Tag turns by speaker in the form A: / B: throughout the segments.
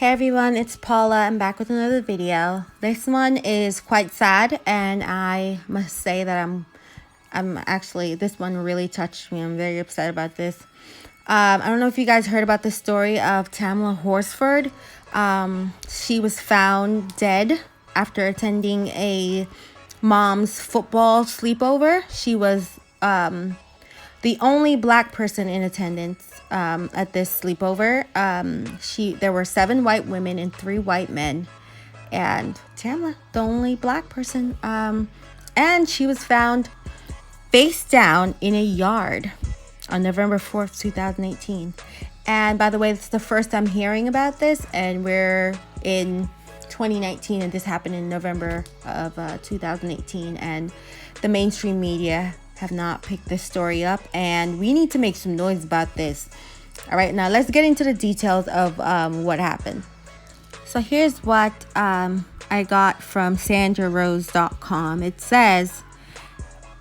A: Hey everyone, it's Paula. I'm back with another video. This one is quite sad, and I must say that I'm actually, this one really touched me. I'm very upset about this. I don't know if you guys heard about the story of Tamla Horsford. She was found dead after attending a mom's football sleepover. She was the only black person in attendance at this sleepover. There were 7 white women and 3 white men, and Tamla, the only black person. And she was found face down in a yard on November 4th, 2018. And by the way, it's the first I'm hearing about this, and we're in 2019, and this happened in November of 2018, and the mainstream media have not picked this story up, and we need to make some noise about this. All right, now let's get into the details of what happened. So here's what I got from sandrarose.com. It says,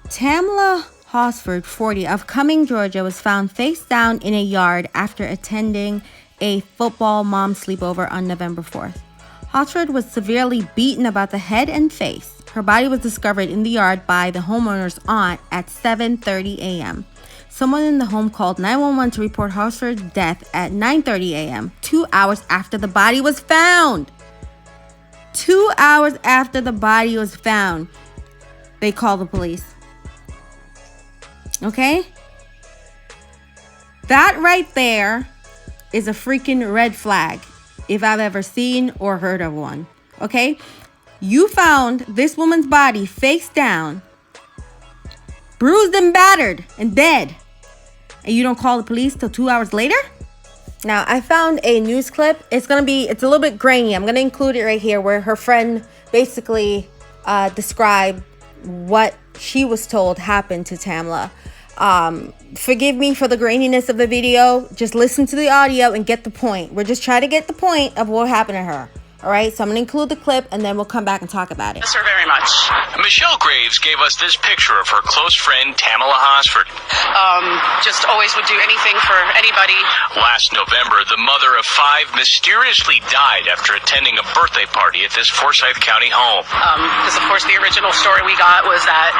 A: Tamla Horsford, 40, of Cumming, Georgia, was found face down in a yard after attending a football mom sleepover on November 4th. Horsford was severely beaten about the head and face. Her body was discovered in the yard by the homeowner's aunt at 7:30 a.m. Someone in the home called 911 to report Horsford's death at 9:30 a.m., 2 hours after the body was found. 2 hours after the body was found, they called the police. Okay? That right there is a freaking red flag, if I've ever seen or heard of one. Okay? You found this woman's body face down, bruised and battered and dead, and you don't call the police till 2 hours later? Now, I found a news clip. It's a little bit grainy. I'm going to include it right here, where her friend basically described what she was told happened to Tamla. Forgive me for the graininess of the video. Just listen to the audio and get the point. We're just trying to get the point of what happened to her. All right, so I'm going to include the clip, and then we'll come back and talk about it.
B: Miss her very much.
C: Michelle Graves gave us this picture of her close friend, Tamla Horsford.
B: Just always would do anything for anybody.
C: Last November, the mother of 5 mysteriously died after attending a birthday party at this Forsyth County home.
B: Because, of course, the original story we got was that,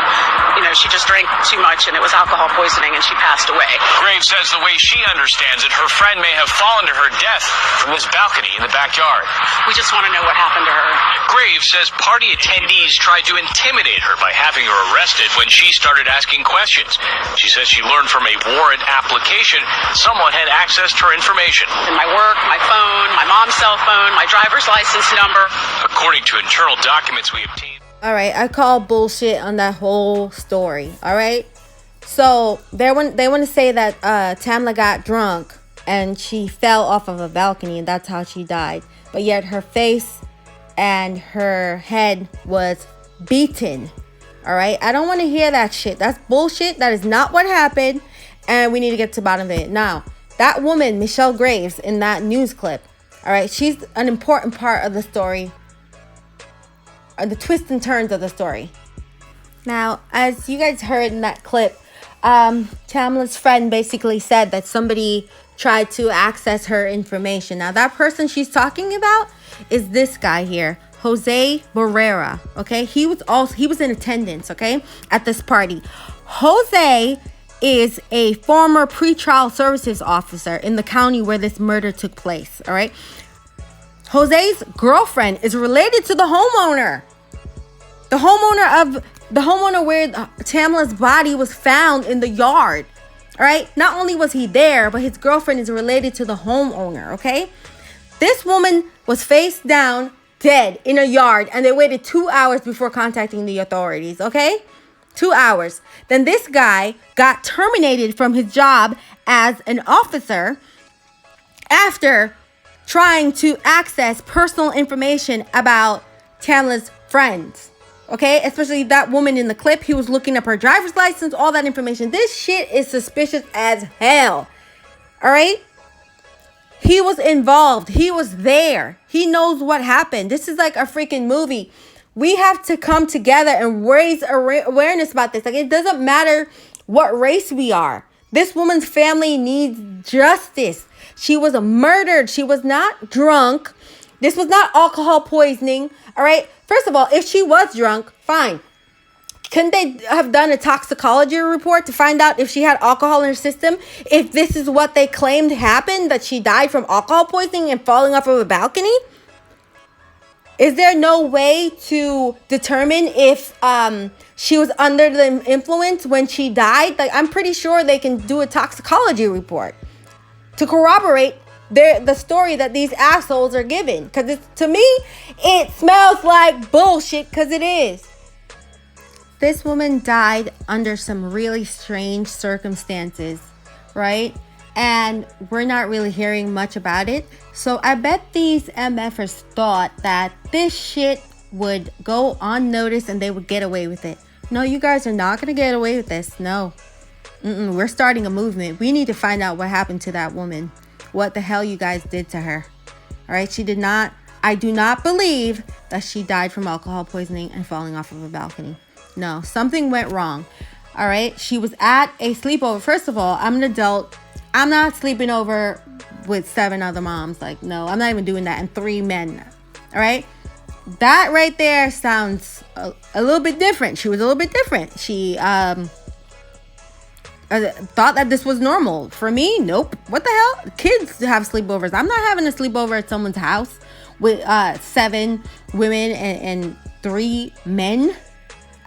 B: she just drank too much and it was alcohol poisoning and she passed away.
C: Graves says the way she understands it, her friend may have fallen to her death from this balcony in the backyard.
B: We just want to know what happened to her.
C: Graves says party attendees tried to intimidate her by having her arrested when she started asking questions. She says she learned from a warrant application someone had access to her information.
B: In my work, my phone, my mom's cell phone, my driver's license number.
C: According to internal documents we obtained.
A: All right, I call bullshit on that whole story. All right, so they want to say that Tamla got drunk and she fell off of a balcony, and that's how she died. But yet her face and her head was beaten. All right, I don't want to hear that shit. That's bullshit. That is not what happened, and we need to get to the bottom of it. Now, that woman, Michelle Graves, in that news clip, all right, she's an important part of the story, or the twists and turns of the story. Now, as you guys heard in that clip, Tamla's friend basically said that somebody tried to access her information. Now, that person she's talking about is this guy here, Jose Barrera. Okay, he was in attendance, okay, at this party. Jose is a former pretrial services officer in the county where this murder took place. All right, Jose's girlfriend is related to the homeowner. The homeowner where Tamla's body was found in the yard. All right. Not only was he there, but his girlfriend is related to the homeowner. Okay. This woman was face down, dead in a yard, and they waited 2 hours before contacting the authorities. Okay. 2 hours. Then this guy got terminated from his job as an officer after trying to access personal information about Tamla's friends. Okay, especially that woman in the clip. He was looking up her driver's license, all that information. This shit is suspicious as hell. All right? He was involved. He was there. He knows what happened. This is like a freaking movie. We have to come together and raise awareness about this. Like, it doesn't matter what race we are. This woman's family needs justice. She was murdered. She was not drunk. This was not alcohol poisoning. All right. First of all, if she was drunk, fine. Couldn't they have done a toxicology report to find out if she had alcohol in her system? If this is what they claimed happened, that she died from alcohol poisoning and falling off of a balcony? Is there no way to determine if she was under the influence when she died? Like, I'm pretty sure they can do a toxicology report to corroborate the story that these assholes are giving. Because to me, it smells like bullshit, because it is. This woman died under some really strange circumstances, right? And we're not really hearing much about it. So I bet these MFers thought that this shit would go unnoticed and they would get away with it. No, you guys are not going to get away with this. No. We're starting a movement. We need to find out what happened to that woman. What the hell you guys did to her. All right. I do not believe that she died from alcohol poisoning and falling off of a balcony. No, something went wrong. All right. She was at a sleepover. First of all, I'm an adult. I'm not sleeping over with 7 other moms. Like, no, I'm not even doing that. And 3 men. All right. That right there sounds a little bit different. She was a little bit different. She thought that this was normal. For me, nope. What the hell? Kids have sleepovers. I'm not having a sleepover at someone's house with 7 women and 3 men.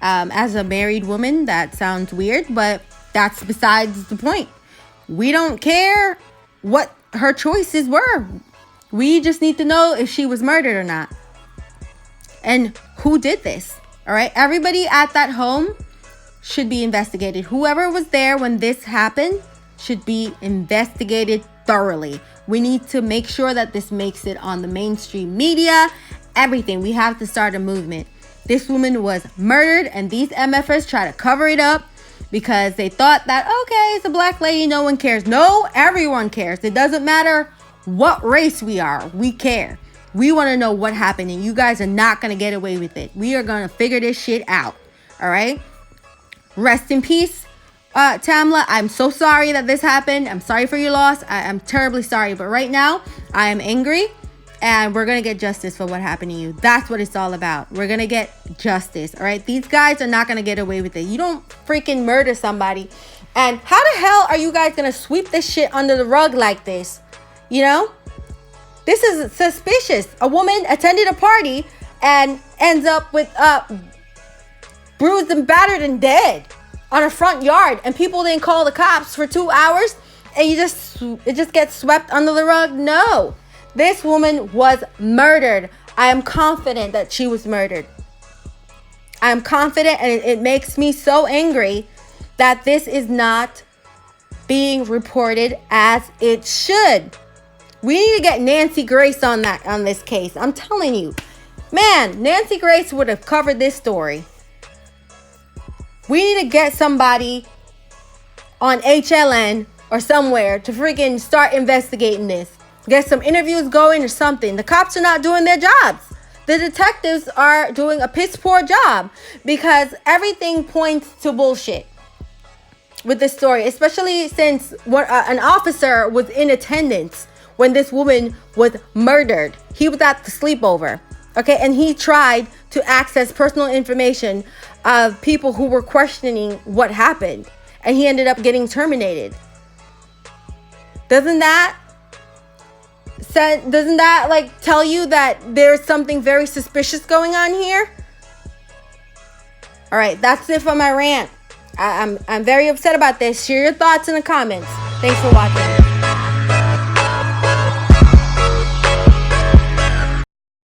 A: As a married woman, that sounds weird, but that's besides the point. We don't care what her choices were. We just need to know if she was murdered or not. And who did this? All right. Everybody at that home should be investigated. Whoever was there when this happened should be investigated thoroughly. We need to make sure that this makes it on the mainstream media. Everything. We have to start a movement. This woman was murdered, and these MFers try to cover it up because they thought that, okay, it's a black lady, no one cares. No, everyone cares. It doesn't matter what race we are. We care. We want to know what happened, and you guys are not going to get away with it. We are going to figure this shit out. All right? Rest in peace, Tamla. I'm so sorry that this happened. I'm sorry for your loss. I'm terribly sorry. But right now, I am angry. And we're going to get justice for what happened to you. That's what it's all about. We're going to get justice. All right. These guys are not going to get away with it. You don't freaking murder somebody. And how the hell are you guys going to sweep this shit under the rug like this? You know, this is suspicious. A woman attended a party and ends up with bruised and battered and dead on a front yard. And people didn't call the cops for 2 hours. And it just gets swept under the rug. No. This woman was murdered. I am confident that she was murdered. I am confident, and it makes me so angry that this is not being reported as it should. We need to get Nancy Grace on this case. I'm telling you. Man, Nancy Grace would have covered this story. We need to get somebody on HLN or somewhere to freaking start investigating this. Get some interviews going or something. The cops are not doing their jobs. The detectives are doing a piss poor job because everything points to bullshit with this story, especially since an officer was in attendance when this woman was murdered. He was at the sleepover. Okay, and he tried to access personal information of people who were questioning what happened, and he ended up getting terminated. Doesn't that like tell you that there's something very suspicious going on here? All right, that's it for my rant. I'm very upset about this. Share your thoughts in the comments. Thanks for watching.